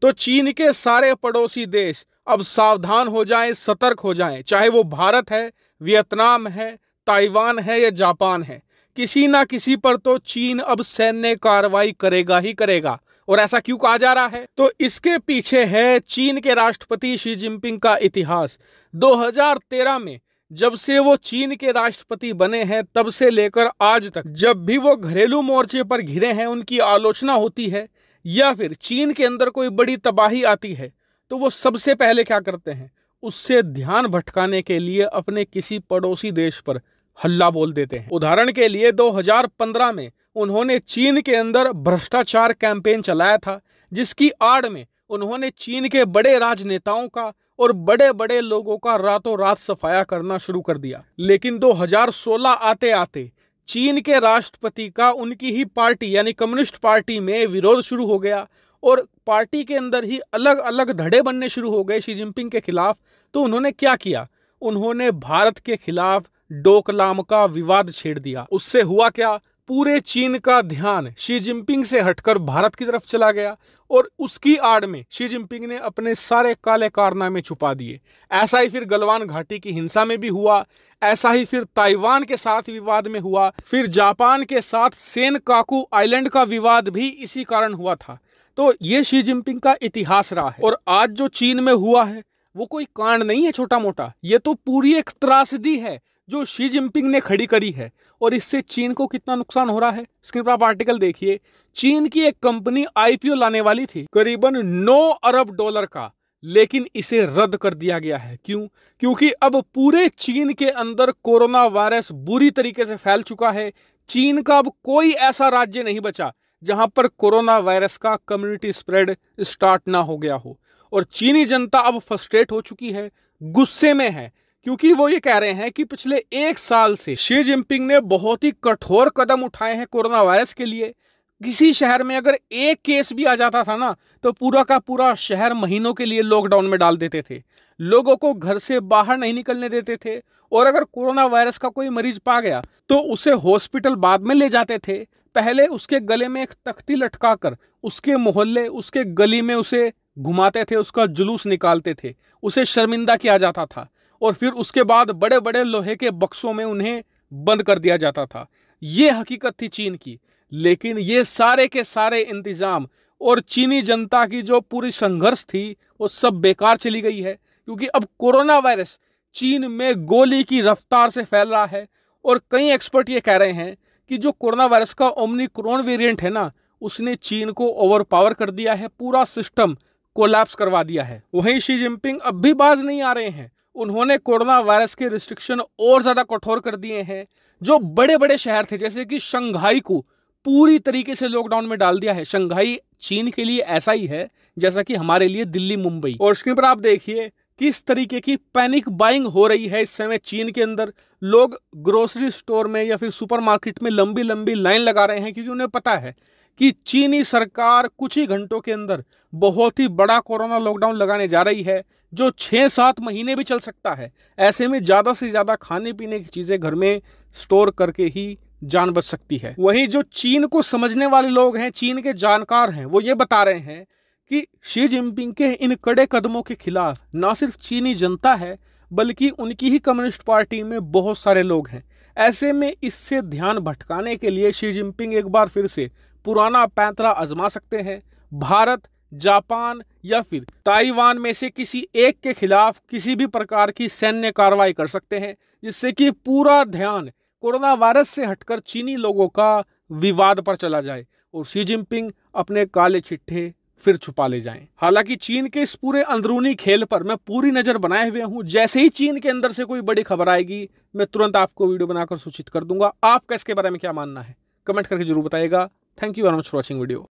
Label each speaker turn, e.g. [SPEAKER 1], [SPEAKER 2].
[SPEAKER 1] तो चीन के सारे पड़ोसी देश अब सावधान हो जाएं, सतर्क हो जाएं, चाहे वो भारत है, वियतनाम है, ताइवान है या जापान है। किसी ना किसी पर तो चीन अब सैन्य कार्रवाई करेगा ही करेगा। और ऐसा क्यों कहा जा रहा है? तो इसके पीछे है चीन के राष्ट्रपति शी जिनपिंग का इतिहास। 2013 में जब से वो चीन के राष्ट्रपति बने हैं, तब से लेकर आज तक जब भी वो घरेलू मोर्चे पर घिरे हैं, उनकी आलोचना होती है या फिर चीन के अंदर कोई बड़ी तबाही आती है, तो वो सबसे पहले क्या करते हैं? उससे ध्यान भटकाने के लिए अपने किसी पड़ोसी देश पर हल्ला बोल देते हैं। उदाहरण के लिए 2015 में उन्होंने चीन के अंदर भ्रष्टाचार कैंपेन चलाया था, जिसकी आड़ में उन्होंने चीन के बड़े राजनेताओं का और बड़े बड़े लोगों का रातों रात सफाया करना शुरू कर दिया। लेकिन 2016 आते आते चीन के राष्ट्रपति का उनकी ही पार्टी यानी कम्युनिस्ट पार्टी में विरोध शुरू हो गया और पार्टी के अंदर ही अलग अलग धड़े बनने शुरू हो गए शी जिनपिंग के खिलाफ। तो उन्होंने क्या किया? उन्होंने भारत के खिलाफ डोकलाम का विवाद छेड़ दिया। उससे हुआ क्या? पूरे चीन का ध्यान शी जिनपिंग से हटकर भारत की तरफ चला गया और उसकी आड़ में शी जिनपिंग ने अपने सारे काले कारनामे छुपा दिए। ऐसा ही फिर गलवान घाटी की हिंसा में भी हुआ, ऐसा ही फिर ताइवान के साथ विवाद में हुआ, फिर जापान के साथ सेनकाकू आइलैंड का विवाद भी इसी कारण हुआ था। तो ये शी जिनपिंग का इतिहास रहा है। और आज जो चीन में हुआ है वो कोई कांड नहीं है छोटा मोटा, ये तो पूरी एक त्रासदी है जो शी जिनपिंग ने खड़ी करी है। और इससे चीन को कितना नुकसान हो रहा है, स्क्रीन पर आप आर्टिकल देखिए। चीन की एक कंपनी आईपीओ लाने वाली थी करीबन 9 अरब डॉलर का, लेकिन इसे रद्द कर दिया गया है। क्यों? क्योंकि अब पूरे चीन के अंदर कोरोना वायरस बुरी तरीके से फैल चुका है। चीन का अब कोई ऐसा राज्य नहीं बचा जहां पर कोरोना वायरस का कम्युनिटी स्प्रेड स्टार्ट ना हो गया हो। और चीनी जनता अब फ्रस्ट्रेट हो चुकी है, गुस्से में है, क्योंकि वो ये कह रहे हैं कि पिछले 1 साल से शी जिनपिंग ने बहुत ही कठोर कदम उठाए हैं कोरोना वायरस के लिए। किसी शहर में अगर एक केस भी आ जाता था ना, तो पूरा का पूरा शहर महीनों के लिए लॉकडाउन में डाल देते थे, लोगों को घर से बाहर नहीं निकलने देते थे। और अगर कोरोना वायरस का कोई मरीज पा गया तो उसे हॉस्पिटल बाद में ले जाते थे। पहले उसके गले में एक तख्ती लटकाकर उसके मोहल्ले, उसके गली में उसे घुमाते थे, उसका जुलूस निकालते थे, उसे शर्मिंदा किया जाता था और फिर उसके बाद बड़े बड़े लोहे के बक्सों में उन्हें बंद कर दिया जाता था। ये हकीकत थी चीन की। लेकिन ये सारे के सारे इंतजाम और चीनी जनता की जो पूरी संघर्ष थी वो सब बेकार चली गई है, क्योंकि अब कोरोना वायरस चीन में गोली की रफ्तार से फैल रहा है। और कई एक्सपर्ट ये कह रहे हैं कि जो कोरोना वायरस का ओमिक्रॉन वेरिएंट है ना, उसने चीन को ओवरपावर कर दिया है, पूरा सिस्टम कोलैप्स करवा दिया है। वहीं शी जिनपिंग अब भी बाज नहीं आ रहे हैं। उन्होंने कोरोना वायरस के रिस्ट्रिक्शन और ज्यादा कठोर कर दिए हैं। जो बड़े बड़े शहर थे जैसे कि शंघाई को पूरी तरीके से लॉकडाउन में डाल दिया है। शंघाई चीन के लिए ऐसा ही है जैसा कि हमारे लिए दिल्ली, मुंबई। और स्क्रीन पर आप देखिए किस तरीके की पैनिक बाइंग हो रही है इस समय चीन के अंदर। लोग ग्रोसरी स्टोर में या फिर सुपरमार्केट में लंबी लंबी लाइन लगा रहे हैं, क्योंकि उन्हें पता है कि चीनी सरकार कुछ ही घंटों के अंदर बहुत ही बड़ा कोरोना लॉकडाउन लगाने जा रही है, जो 6-7 महीने भी चल सकता है। ऐसे में ज्यादा से ज्यादा खाने पीने की चीजें घर में स्टोर करके ही जान बच सकती है। वहीं जो चीन को समझने वाले लोग हैं, चीन के जानकार हैं, वो ये बता रहे हैं कि शी जिनपिंग के इन कड़े कदमों के खिलाफ ना सिर्फ चीनी जनता है, बल्कि उनकी ही कम्युनिस्ट पार्टी में बहुत सारे लोग हैं। ऐसे में इससे ध्यान भटकाने के लिए शी जिनपिंग एक बार फिर से पुराना पैंतरा आजमा सकते हैं। भारत, जापान या फिर ताइवान में से किसी एक के खिलाफ किसी भी प्रकार की सैन्य कार्रवाई कर सकते हैं, जिससे कि पूरा ध्यान कोरोना वायरस से हटकर चीनी लोगों का विवाद पर चला जाए और शी जिनपिंग अपने काले चिट्ठे फिर छुपा ले जाएं। हालांकि चीन के इस पूरे अंदरूनी खेल पर मैं पूरी नजर बनाए हुए हूं। जैसे ही चीन के अंदर से कोई बड़ी खबर आएगी, मैं तुरंत आपको वीडियो बनाकर सूचित कर दूंगा। आपका इसके बारे में क्या मानना है, कमेंट करके जरूर बताइएगा। Thank you very much for watching video.